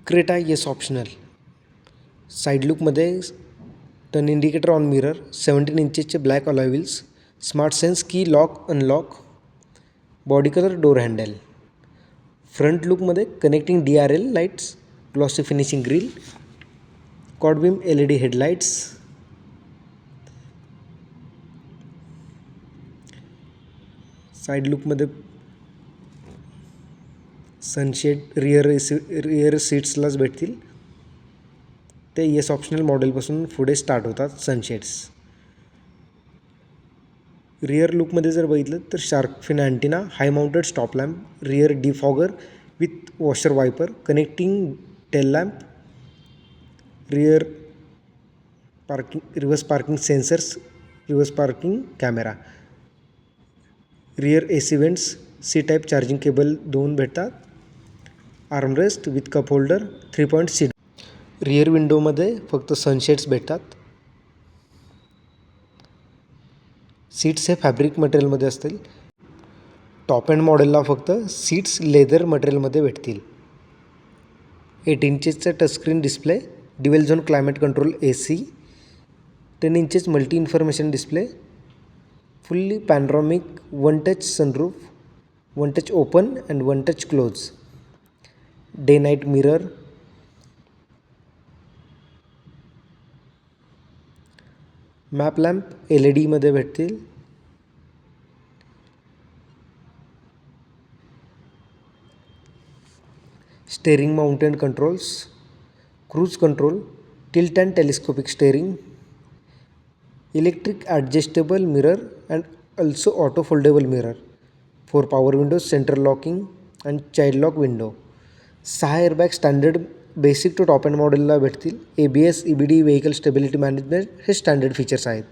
Creta S optional. Side लुकमध्ये turn indicator on mirror, 17 इंचेसचे black alloy wheels, smart sense key lock unlock, body colour door handle. Front लुकमध्ये connecting DRL lights, glossy finishing grille, quad beam LED headlights. Side लुकमध्ये sunshade rear सीट्सलाच भेटतील. ते yes optional मॉडेलपासून पुढे start होतात sunshades. Rear लुकमध्ये जर बघितलं तर shark fin antenna, high mounted stop lamp, rear defogger with washer wiper, connecting tail lamp, reverse parking sensors, reverse parking camera, rear AC vents, C type charging cable 2 भेटतात, armrest with cup holder, 3 point seat. Rear विंडोमध्ये फक्त sunshades भेटतात. Seats हे fabric मटेरियलमध्ये असतील. Top end मॉडेलला फक्त seats leather मटेरियलमध्ये भेटतील. 8 इंचेसचा touchscreen display, dual zone climate control AC, 10 inches multi information display, fully panoramic 1 touch sunroof, 1 touch open and 1 touch close, day night mirror, map lamp LED भेटतील. Steering mounted controls, cruise control, tilt and telescopic steering, electric adjustable mirror and also auto foldable mirror, 4 power windows, central locking and child lock window. 6 airbag standard basic to top end मॉडेलला भेटतील. ABS, EBD, vehicle stability management हे standard features आहेत.